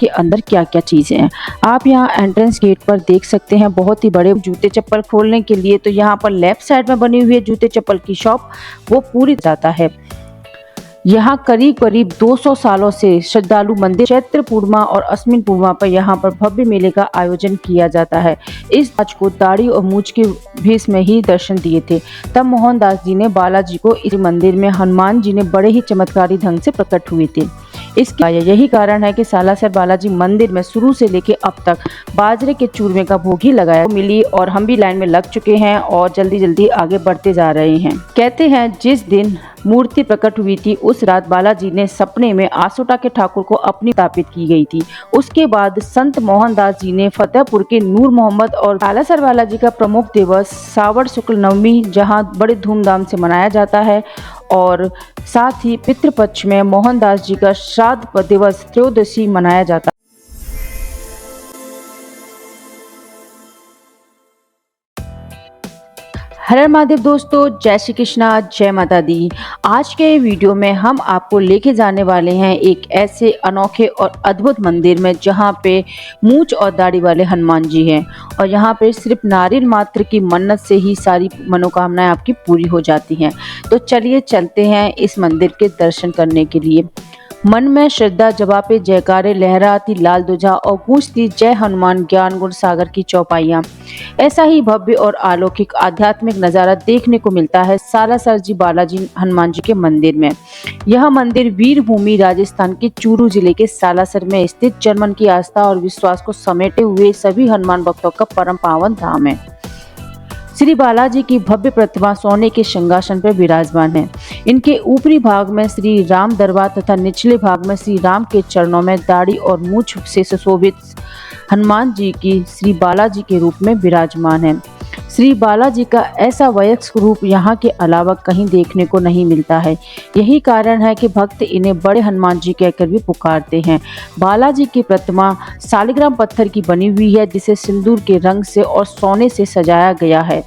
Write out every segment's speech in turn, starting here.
के अंदर क्या क्या चीज़ें हैं। आप यहाँ एंट्रेंस गेट पर देख सकते हैं बहुत ही बड़े जूते चप्पल खोलने के लिए। तो यहाँ पर लेफ्ट साइड में बनी हुई है जूते चप्पल की शॉप, वो पूरी जाता है। यहाँ करीब करीब 200 सालों से श्रद्धालु मंदिर चैत्र पूर्णिमा और अश्विन पूर्णिमा पर यहाँ पर भव्य मेले का आयोजन किया जाता है। इस आज को दाढ़ी और मूछ के भेष में ही दर्शन दिए थे। तब मोहनदास जी ने बालाजी को इस मंदिर में हनुमान जी ने बड़े ही चमत्कारी ढंग से प्रकट हुए थे। इसका यही कारण है कि सालासर बालाजी मंदिर में शुरू से लेकर अब तक बाजरे के चूरमे का भोग ही लगाया मिली और हम भी लाइन में लग चुके हैं और जल्दी जल्दी आगे बढ़ते जा रहे हैं। कहते हैं जिस दिन मूर्ति प्रकट हुई थी उस रात बालाजी ने सपने में आसोटा के ठाकुर को अपनी स्थापित की गई थी। उसके बाद संत मोहनदास जी ने फतेहपुर के नूर मोहम्मद और सालासर बालाजी का प्रमुख दिवस श्रावण शुक्ल नवमी जहां बड़े धूमधाम से मनाया जाता है और साथ ही पितृपक्ष में मोहनदास जी का श्राद्ध दिवस त्रयोदशी मनाया जाता है। हर हर महादेव दोस्तों, जय श्री कृष्णा, जय माता दी। आज के वीडियो में हम आपको लेके जाने वाले हैं एक ऐसे अनोखे और अद्भुत मंदिर में जहां पे मूंछ और दाढ़ी वाले हनुमान जी हैं और यहां पे सिर्फ नारियल मात्र की मन्नत से ही सारी मनोकामनाएं आपकी पूरी हो जाती हैं। तो चलिए चलते हैं इस मंदिर के दर्शन करने के लिए। मन में श्रद्धा जवाबे जयकारे लहराती लाल ध्वजा और गूंजती जय हनुमान ज्ञान गुण सागर की चौपाइयाँ। ऐसा ही भव्य और अलौकिक आध्यात्मिक नज़ारा देखने को मिलता है सालासर जी बालाजी हनुमान जी के मंदिर में। यह मंदिर वीरभूमि राजस्थान के चूरू जिले के सालासर में स्थित जर्मन की आस्था और विश्वास को समेटे हुए सभी हनुमान भक्तों का परम पावन धाम है। श्री बालाजी की भव्य प्रतिमा सोने के सिंहासन पर विराजमान है। इनके ऊपरी भाग में श्री राम दरबार तथा निचले भाग में श्री राम के चरणों में दाढ़ी और मूंछ से सुशोभित हनुमान जी की श्री बालाजी के रूप में विराजमान है। श्री बालाजी का ऐसा वयस्क रूप यहाँ के अलावा कहीं देखने को नहीं मिलता है। यही कारण है कि भक्त इन्हें बड़े हनुमान जी कहकर भी पुकारते हैं। बालाजी की प्रतिमा शालिग्राम पत्थर की बनी हुई है जिसे सिंदूर के रंग से और सोने से सजाया गया है।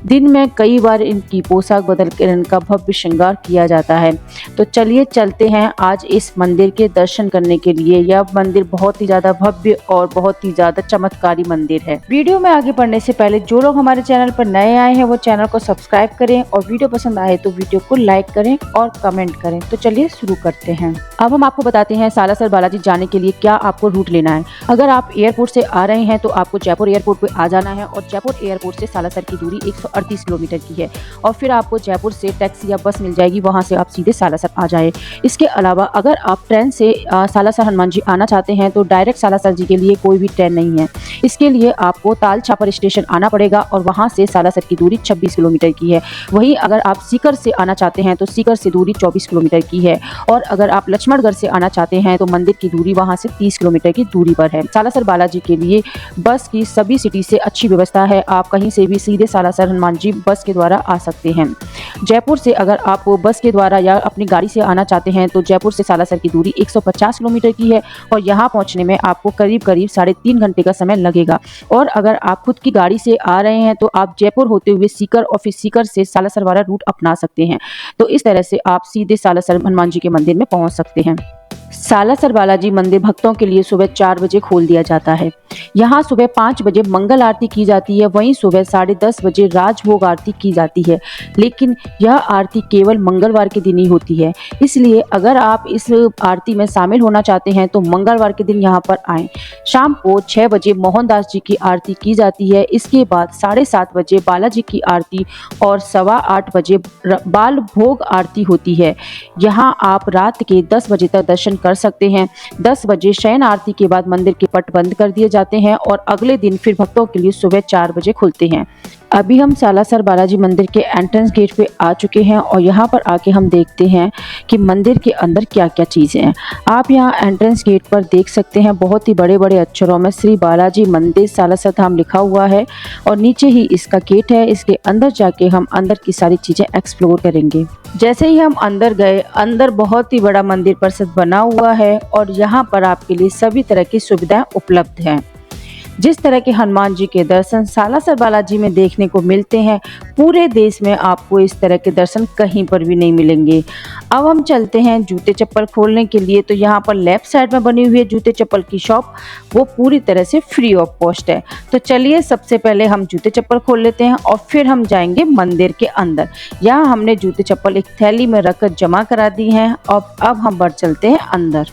दिन में कई बार इनकी पोशाक बदलकर इनका भव्य श्रृंगार किया जाता है। तो चलिए चलते हैं आज इस मंदिर के दर्शन करने के लिए। यह मंदिर बहुत ही ज़्यादा भव्य और बहुत ही ज़्यादा चमत्कारी मंदिर है। वीडियो में आगे बढ़ने से पहले जो लोग हमारे चैनल पर नए आए हैं वो चैनल को सब्सक्राइब करें और वीडियो पसंद आए तो वीडियो को लाइक करें और कमेंट करें। तो चलिए शुरू करते हैं। अब हम आपको बताते हैं सालासर बालाजी जाने के लिए क्या आपको रूट लेना है। अगर आप एयरपोर्ट से आ रहे हैं तो आपको जयपुर एयरपोर्ट पे आ जाना है और जयपुर एयरपोर्ट से सालासर की दूरी 138 किलोमीटर की है और फिर आपको जयपुर से टैक्सी या बस मिल जाएगी, वहां से आप सीधे सालासर आ जाए। इसके अलावा अगर आप ट्रेन से सालासर हनुमान जी आना चाहते हैं तो डायरेक्ट सालासर जी के लिए कोई भी ट्रेन नहीं है। इसके लिए आपको ताल छापर स्टेशन आना पड़ेगा और वहां से सालासर की दूरी 26 किलोमीटर की है। वहीं अगर आप सीकर से आना चाहते हैं तो सीकर से दूरी 24 किलोमीटर की है और अगर आप लक्ष्मणगढ़ से आना चाहते हैं तो मंदिर की दूरी वहां से 30 किलोमीटर की दूरी पर है। सालासर बालाजी के लिए बस की सभी सिटी से अच्छी व्यवस्था है। आप कहीं से भी सीधे सालासर हनुमान जी बस के द्वारा आ सकते हैं। जयपुर से अगर आप बस के द्वारा या अपनी गाड़ी से आना चाहते हैं तो जयपुर से सालासर की दूरी 150 किलोमीटर की है और यहाँ पहुँचने में आपको करीब 3.5 घंटे का समय लगेगा। और अगर आप खुद की गाड़ी से आ रहे हैं तो आप जयपुर होते हुए सीकर और फिर सीकर से सालासर वाला रूट अपना सकते हैं। तो इस तरह से आप सीधे सालासर हनुमान जी के मंदिर में पहुंच सकते हैं। सालासर बालाजी मंदिर भक्तों के लिए सुबह 4 बजे खोल दिया जाता है। यहाँ सुबह 5 बजे मंगल आरती की जाती है, वहीं सुबह 10:30 बजे राजभोग आरती की जाती है। लेकिन यह आरती केवल मंगलवार के दिन ही होती है, इसलिए अगर आप इस आरती में शामिल होना चाहते हैं तो मंगलवार के दिन यहाँ पर आएँ। शाम को 6 बजे मोहनदास जी की आरती की जाती है। इसके बाद 7:30 बजे बालाजी की आरती और 8:15 बजे बाल भोग आरती होती है। यहाँ आप रात के 10 बजे तक दर्शन कर सकते हैं। 10 बजे शयन आरती के बाद मंदिर के पट बंद कर दिए जाते हैं और अगले दिन फिर भक्तों के लिए सुबह 4 बजे खुलते हैं। अभी हम सालासर बालाजी मंदिर के एंट्रेंस गेट पे आ चुके हैं और यहाँ पर आके हम देखते हैं कि मंदिर के अंदर क्या क्या चीज़ें हैं। आप यहाँ एंट्रेंस गेट पर देख सकते हैं बहुत ही बड़े बड़े अक्षरों में श्री बालाजी मंदिर सालासर धाम लिखा हुआ है और नीचे ही इसका गेट है। इसके अंदर जाके हम अंदर की सारी चीज़ें एक्सप्लोर करेंगे। जैसे ही हम अंदर गए, अंदर बहुत ही बड़ा मंदिर परिसर बना हुआ है और यहाँ पर आपके लिए सभी तरह की सुविधाएं उपलब्ध हैं। जिस तरह के हनुमान जी के दर्शन सालासर बालाजी में देखने को मिलते हैं, पूरे देश में आपको इस तरह के दर्शन कहीं पर भी नहीं मिलेंगे। अब हम चलते हैं जूते चप्पल खोलने के लिए। तो यहाँ पर लेफ्ट साइड में बनी हुई है जूते चप्पल की शॉप, वो पूरी तरह से फ्री ऑफ कॉस्ट है। तो चलिए सबसे पहले हम जूते चप्पल खोल लेते हैं और फिर हम जाएंगे मंदिर के अंदर। यहाँ हमने जूते चप्पल एक थैली में रखकर जमा करा दी हैं और अब हम बढ़ चलते हैं अंदर।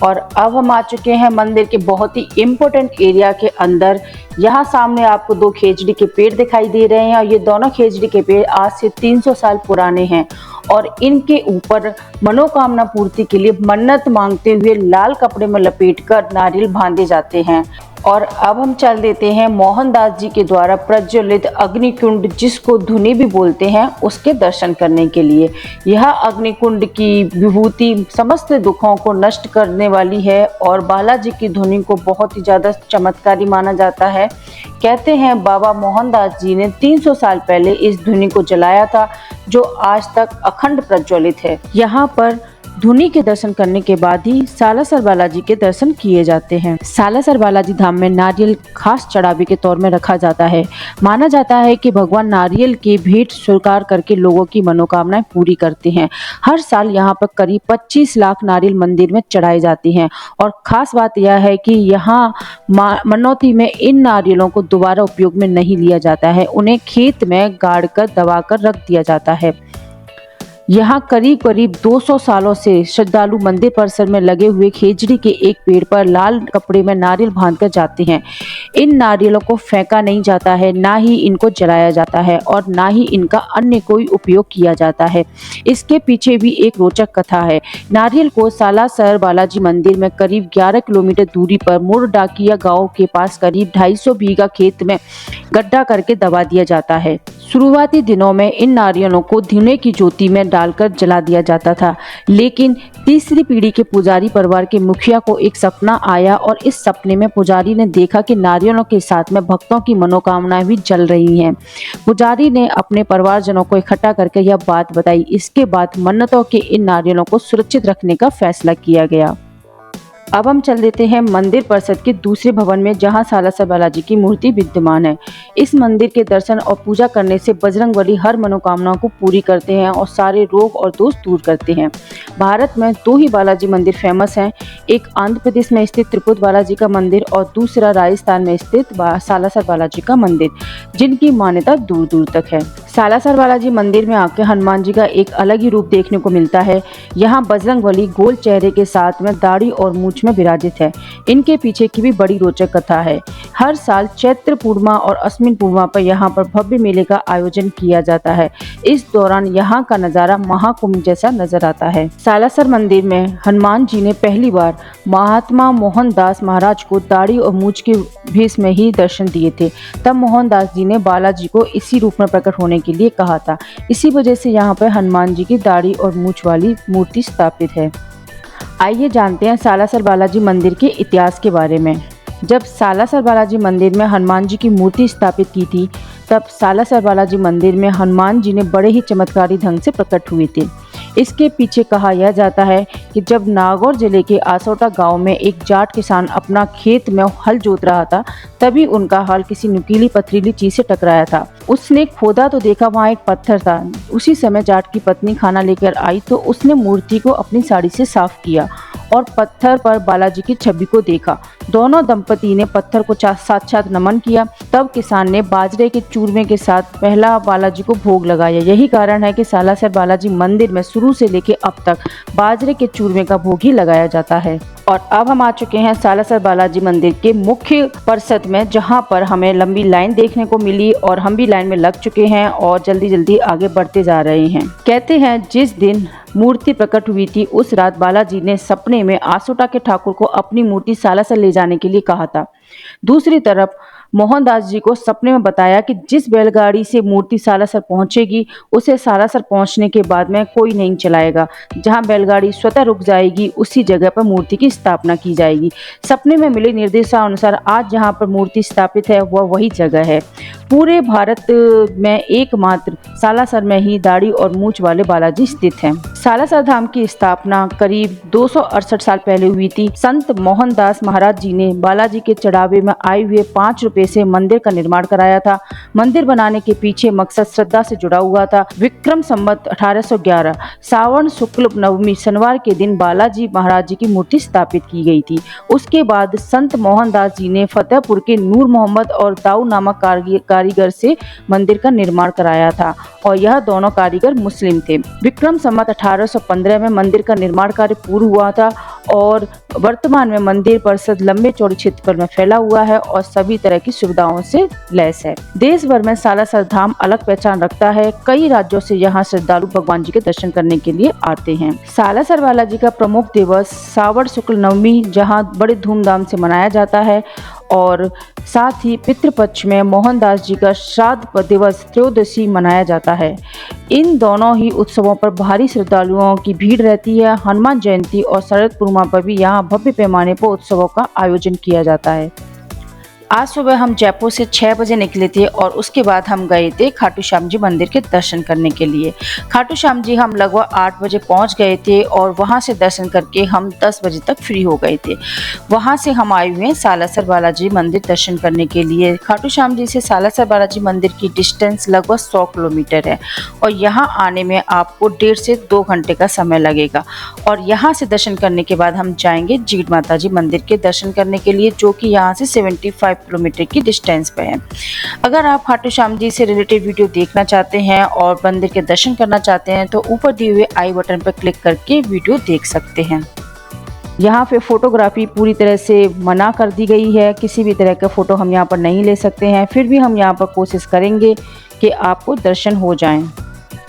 और अब हम आ चुके हैं मंदिर के बहुत ही इम्पोर्टेंट एरिया के अंदर। यहाँ सामने आपको दो खेजड़ी के पेड़ दिखाई दे रहे हैं और ये दोनों खेजड़ी के पेड़ आज से 300 साल पुराने हैं और इनके ऊपर मनोकामना पूर्ति के लिए मन्नत मांगते हुए लाल कपड़े में लपेटकर नारियल बांधे जाते हैं। और अब हम चल देते हैं मोहनदास जी के द्वारा प्रज्वलित अग्निकुंड, जिसको धुनी भी बोलते हैं, उसके दर्शन करने के लिए। यह अग्निकुंड की विभूति समस्त दुखों को नष्ट करने वाली है और बालाजी की धुनी को बहुत ही ज़्यादा चमत्कारी माना जाता है। कहते हैं बाबा मोहनदास जी ने 300 साल पहले इस धुनी को जलाया था, जो आज तक अखंड प्रज्वलित है। यहाँ पर धुनी के दर्शन करने के बाद ही सालासर बालाजी के दर्शन किए जाते हैं। सालासर बालाजी धाम में नारियल खास चढ़ावे के तौर में रखा जाता है। माना जाता है कि भगवान नारियल की भेंट स्वीकार करके लोगों की मनोकामनाएं पूरी करते हैं। हर साल यहाँ पर करीब 25 लाख नारियल मंदिर में चढ़ाई जाती हैं और खास बात यह है कि यहाँ मनौती में इन नारियलों को दोबारा उपयोग में नहीं लिया जाता है, उन्हें खेत में गाड़ कर दबा कर रख दिया जाता है। यहाँ करीब करीब 200 सालों से श्रद्धालु मंदिर परिसर में लगे हुए खेजड़ी के एक पेड़ पर लाल कपड़े में नारियल बांधकर जाते हैं। इन नारियलों को फेंका नहीं जाता है, ना ही इनको जलाया जाता है और ना ही इनका अन्य कोई उपयोग किया जाता है। इसके पीछे भी एक रोचक कथा है। नारियल को सालासर बालाजी मंदिर में करीब 11 किलोमीटर दूरी पर मुर डाकिया गाँव के पास करीब 250 बीघा खेत में गड्ढा करके दबा दिया जाता है। शुरुआती दिनों में इन नारियलों को धुएं की ज्योति में डालकर जला दिया जाता था, लेकिन तीसरी पीढ़ी के पुजारी परिवार के मुखिया को एक सपना आया और इस सपने में पुजारी ने देखा कि नारियलों के साथ में भक्तों की मनोकामनाएं भी जल रही हैं। पुजारी ने अपने परिवारजनों को इकट्ठा करके यह बात बताई। इसके बाद मन्नतों के इन नारियलों को सुरक्षित रखने का फैसला किया गया। अब हम चल देते हैं मंदिर परिसर के दूसरे भवन में, जहां सालासर बालाजी की मूर्ति विद्यमान है। इस मंदिर के दर्शन और पूजा करने से बजरंगबली हर मनोकामना को पूरी करते हैं और सारे रोग और दोष दूर करते हैं। भारत में 2 ही बालाजी मंदिर फेमस हैं, एक आंध्र प्रदेश में स्थित त्रिपुरा बालाजी का मंदिर और दूसरा राजस्थान में स्थित सालासर बालाजी का मंदिर, जिनकी मान्यता दूर दूर तक है। सालासर बालाजी मंदिर में आकर हनुमान जी का एक अलग ही रूप देखने को मिलता है। यहाँ बजरंगबली गोल चेहरे के साथ में दाढ़ी और मूंछ में विराजित है। इनके पीछे की भी बड़ी रोचक कथा है। हर साल चैत्र पूर्णिमा और अश्विन पूर्णिमा पर यहाँ पर भव्य मेले का आयोजन किया जाता है। इस दौरान यहाँ का नजारा महाकुंभ जैसा नजर आता है। सालासर मंदिर में हनुमान जी ने पहली बार महात्मा मोहनदास महाराज को दाढ़ी और मूंछ के भेष में ही दर्शन दिए थे। तब मोहनदास जी ने बालाजी को इसी रूप में प्रकट होने के लिए कहा था। इसी वजह से यहाँ पर हनुमान जी की दाढ़ी और मूंछ वाली मूर्ति स्थापित है। आइए जानते हैं सालासर बालाजी मंदिर के इतिहास के बारे में। जब सालासर बालाजी मंदिर में हनुमान जी की मूर्ति स्थापित की थी, तब सालासर बालाजी मंदिर में हनुमान जी ने बड़े ही चमत्कारी ढंग से प्रकट हुए थे। इसके पीछे कहा यह जाता है कि जब नागौर जिले के आसोटा गांव में एक जाट किसान अपना खेत में हल जोत रहा था, तभी उनका हल किसी नुकीली पथरीली चीज से टकराया था। उसने खोदा तो देखा वहाँ एक पत्थर था। उसी समय जाट की पत्नी खाना लेकर आई तो उसने मूर्ति को अपनी साड़ी से साफ किया और पत्थर पर बालाजी की छवि को देखा। दोनों दंपति ने पत्थर को साक्षात नमन किया। तब किसान ने बाजरे के चूरमे के साथ पहला बालाजी को भोग लगाया। यही कारण है कि सालासर बालाजी मंदिर में शुरू से लेकर अब तक बाजरे के चूरमे का भोग ही लगाया जाता है। और अब हम आ चुके हैं सालासर बालाजी मंदिर के मुख्य परिसर में, जहां पर हमें लंबी लाइन देखने को मिली और हम भी लाइन में लग चुके हैं और जल्दी जल्दी आगे बढ़ते जा रहे हैं। कहते हैं जिस दिन मूर्ति प्रकट हुई थी उस रात बालाजी ने सपने में आसोटा के ठाकुर को अपनी मूर्ति सालासर ले जाने के लिए कहा था। दूसरी तरफ मोहनदास जी को सपने में बताया कि जिस बैलगाड़ी से मूर्ति सालासर पहुंचेगी उसे सालासर पहुंचने के बाद में कोई नहीं चलाएगा। जहां बैलगाड़ी स्वतः रुक जाएगी उसी जगह पर मूर्ति की स्थापना की जाएगी। सपने में मिले निर्देशानुसार आज जहां पर मूर्ति स्थापित है वह वही जगह है। पूरे भारत में एकमात्र सालासर में ही दाढ़ी और मूंछ वाले बालाजी स्थित हैं। सालासर धाम की स्थापना करीब 268 साल पहले हुई थी। संत मोहनदास महाराज जी ने बालाजी के चढ़ावे में आए हुए 5 रुपए से मंदिर का निर्माण कराया था। मंदिर बनाने के पीछे मकसद श्रद्धा से जुड़ा हुआ था। विक्रम संवत 1811 सावन शुक्ल नवमी शनिवार के दिन बालाजी महाराज जी की मूर्ति स्थापित की गई थी। उसके बाद संत मोहनदास जी ने फतेहपुर के नूर मोहम्मद और दाऊ नामक कारीगर से मंदिर का निर्माण कराया था और यह दोनों कारीगर मुस्लिम थे। विक्रम संवत 1815 में मंदिर का निर्माण कार्य पूर्ण हुआ था और वर्तमान में मंदिर परिसर लंबे चौड़े क्षेत्रफल में फैला हुआ है और सभी तरह की सुविधाओं से लैस है। देश भर में सालासर धाम अलग पहचान रखता है। कई राज्यों से यहाँ श्रद्धालु भगवान जी के दर्शन करने के लिए आते हैं। सालासर बालाजी का प्रमुख दिवस सावन शुक्ल नवमी जहाँ बड़े धूमधाम से मनाया जाता है और साथ ही पितृपक्ष में मोहनदास जी का श्राद्ध दिवस त्रयोदशी मनाया जाता है। इन दोनों ही उत्सवों पर भारी श्रद्धालुओं की भीड़ रहती है। हनुमान जयंती और शरद पूर्णिमा पर भी यहाँ भव्य पैमाने पर उत्सवों का आयोजन किया जाता है। आज सुबह हम जयपुर से 6 बजे निकले थे और उसके बाद हम गए थे खाटू श्याम जी मंदिर के दर्शन करने के लिए। खाटू श्याम जी हम लगभग 8 बजे पहुंच गए थे और वहां से दर्शन करके हम 10 बजे तक फ्री हो गए थे। वहां से हम आए हुए हैं सालासर बालाजी मंदिर दर्शन करने के लिए। खाटू श्याम जी से सालासर बालाजी मंदिर की डिस्टेंस लगभग 100 किलोमीटर है और यहाँ आने में आपको 1.5 से 2 घंटे का समय लगेगा। और यहाँ से दर्शन करने के बाद हम जाएंगे जीड माता जी मंदिर के दर्शन करने के लिए, जो कि यहाँ से 75 किलोमीटर की डिस्टेंस पे है। अगर आप खाटू श्याम जी से रिलेटेड वीडियो देखना चाहते हैं और मंदिर के दर्शन करना चाहते हैं तो ऊपर दिए हुए आई बटन पर क्लिक करके वीडियो देख सकते हैं। यहाँ पे फोटोग्राफी पूरी तरह से मना कर दी गई है। किसी भी तरह का फोटो हम यहाँ पर नहीं ले सकते हैं। फिर भी हम यहाँ पर कोशिश करेंगे कि आपको दर्शन हो जाएं।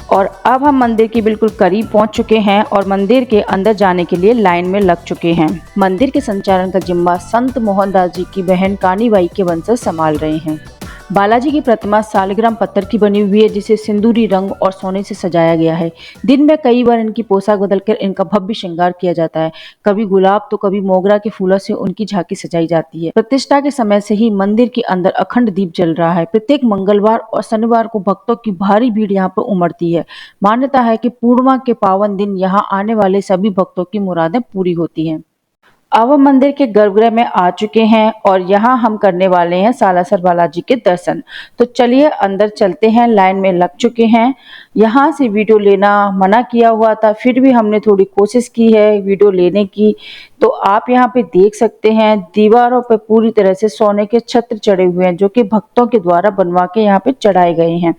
और अब हम मंदिर के बिल्कुल करीब पहुंच चुके हैं और मंदिर के अंदर जाने के लिए लाइन में लग चुके हैं। मंदिर के संचालन का जिम्मा संत मोहनदास जी की बहन कानीबाई के वंशज संभाल रहे हैं। बालाजी की प्रतिमा सालिग्राम पत्थर की बनी हुई है जिसे सिंदूरी रंग और सोने से सजाया गया है। दिन में कई बार इनकी पोशाक बदलकर इनका भव्य श्रृंगार किया जाता है। कभी गुलाब तो कभी मोगरा के फूलों से उनकी झांकी सजाई जाती है। प्रतिष्ठा के समय से ही मंदिर के अंदर अखंड दीप जल रहा है। प्रत्येक मंगलवार और शनिवार को भक्तों की भारी भीड़ यहाँ पर उमड़ती है। मान्यता है कि पूर्णिमा के पावन दिन यहाँ आने वाले सभी भक्तों की मुरादें पूरी होती हैं। अब हम मंदिर के गर्भगृह में आ चुके हैं और यहाँ हम करने वाले हैं सालासर बालाजी के दर्शन। तो चलिए अंदर चलते हैं। लाइन में लग चुके हैं। यहाँ से वीडियो लेना मना किया हुआ था, फिर भी हमने थोड़ी कोशिश की है वीडियो लेने की। तो आप यहाँ पे देख सकते हैं दीवारों पर पूरी तरह से सोने के छत्र चढ़े हुए हैं जो कि भक्तों के द्वारा बनवा के यहाँ पे चढ़ाए गए हैं।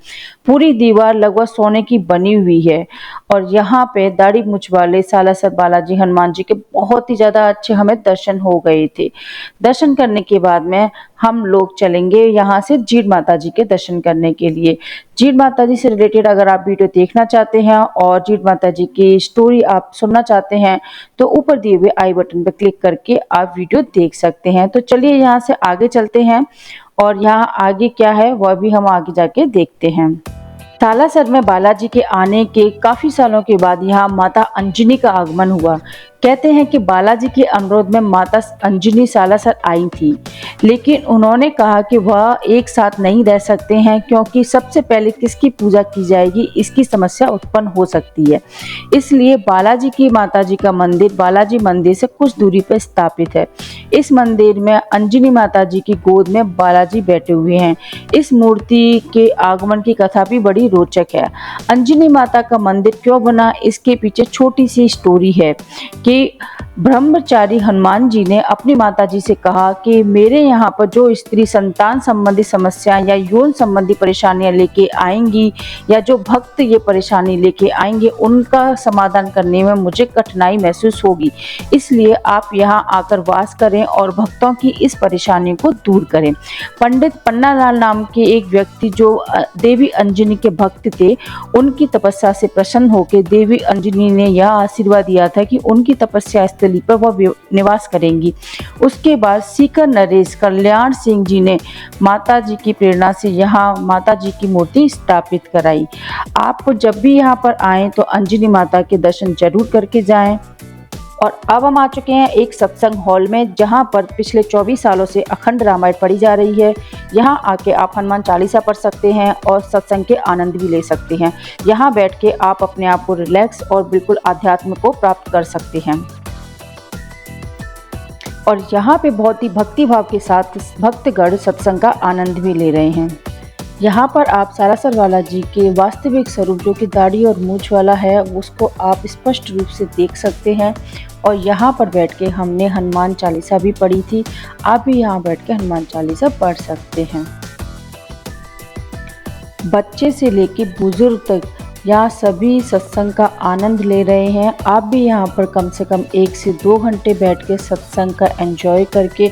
पूरी दीवार लगभग सोने की बनी हुई है और यहाँ पे दाढ़ी मूंछ वाले सालासर बालाजी हनुमान जी के बहुत ही ज्यादा अच्छे हमें दर्शन हो गए थे। दर्शन करने के बाद में हम लोग चलेंगे यहाँ से जीड माता जी के दर्शन करने के लिए। जीड माता जी से रिलेटेड अगर आप वीडियो देखना चाहते हैं और जीड माता जी की स्टोरी आप सुनना चाहते हैं तो ऊपर दिए हुए आई बटन पर क्लिक करके आप वीडियो देख सकते हैं। तो चलिए यहाँ से आगे चलते हैं और यहाँ आगे क्या है वह भी हम आगे जाके देखते हैं। सालासर में बालाजी के आने के काफी सालों के बाद यहाँ माता अंजनी का आगमन हुआ। कहते हैं कि बालाजी के अनुरोध में माता अंजनी सालासर आई थी, लेकिन उन्होंने कहा कि वह एक साथ नहीं रह सकते हैं क्योंकि सबसे पहले किसकी पूजा की जाएगी इसकी समस्या उत्पन्न हो सकती है। इसलिए बालाजी की माता जी का मंदिर बालाजी मंदिर से कुछ दूरी पर स्थापित है। इस मंदिर में अंजनी माता जी की गोद में बालाजी बैठे हुए हैं। इस मूर्ति के आगमन की कथा भी बड़ी रोचक है। अंजनी माता का मंदिर क्यों बना, इसके पीछे छोटी सी स्टोरी है कि ब्रह्मचारी हनुमान जी ने अपनी माता जी से कहा कि मेरे यहाँ पर जो स्त्री संतान संबंधी समस्या या यौन संबंधी परेशानियां लेके आएंगी या जो भक्त ये परेशानी लेके आएंगे उनका समाधान करने में मुझे कठिनाई महसूस होगी। इसलिए आप यहाँ आकर वास करें और भक्तों की इस परेशानी को दूर करें। पंडित पन्नालाल नाम के एक व्यक्ति जो देवी अंजनी के भक्त थे, उनकी तपस्या से प्रसन्न होकर देवी अंजनी ने यह आशीर्वाद दिया था कि उनकी तपस्या स्थली पर वह निवास करेंगी। उसके बाद सीकर नरेश कल्याण सिंह जी ने माता जी की प्रेरणा से यहाँ माता जी की मूर्ति स्थापित कराई। आपको जब भी यहाँ पर आए तो अंजनी माता के दर्शन जरूर करके जाएं। और अब हम आ चुके हैं एक सत्संग हॉल में, जहां पर पिछले 24 सालों से अखंड रामायण पढ़ी जा रही है। यहां आके आप हनुमान चालीसा पढ़ सकते हैं और सत्संग के आनंद भी ले सकते हैं। यहां बैठ के आप अपने आप को रिलैक्स और बिल्कुल आध्यात्म को प्राप्त कर सकते हैं। और यहाँ पे बहुत ही भक्ति भाव के साथ भक्तगण सत्संग का आनंद भी ले रहे हैं। यहाँ पर आप सारासर वाला जी के वास्तविक स्वरूप, जो कि दाढ़ी और मूछ वाला है, उसको आप स्पष्ट रूप से देख सकते हैं। और यहाँ पर बैठ के हमने हनुमान चालीसा भी पढ़ी थी। आप भी यहाँ बैठ के हनुमान चालीसा पढ़ सकते हैं। बच्चे से लेके बुजुर्ग तक यहाँ सभी सत्संग का आनंद ले रहे हैं। आप भी यहाँ पर कम से कम 1 से 2 घंटे बैठ के सत्संग का एंजॉय करके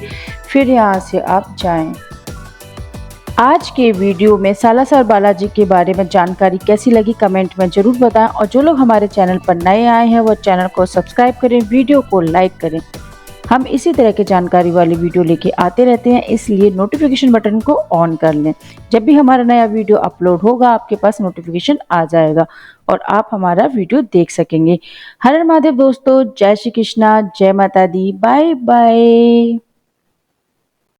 फिर यहाँ से आप जाएं। आज के वीडियो में सालासर बालाजी के बारे में जानकारी कैसी लगी कमेंट में ज़रूर बताएं। और जो लोग हमारे चैनल पर नए आए हैं वो चैनल को सब्सक्राइब करें, वीडियो को लाइक करें। हम इसी तरह के जानकारी वाली वीडियो लेके आते रहते हैं, इसलिए नोटिफिकेशन बटन को ऑन कर लें। जब भी हमारा नया वीडियो अपलोड होगा आपके पास नोटिफिकेशन आ जाएगा और आप हमारा वीडियो देख सकेंगे। हर हर महादेव दोस्तों, जय श्री कृष्णा, जय माता दी, बाय बाय।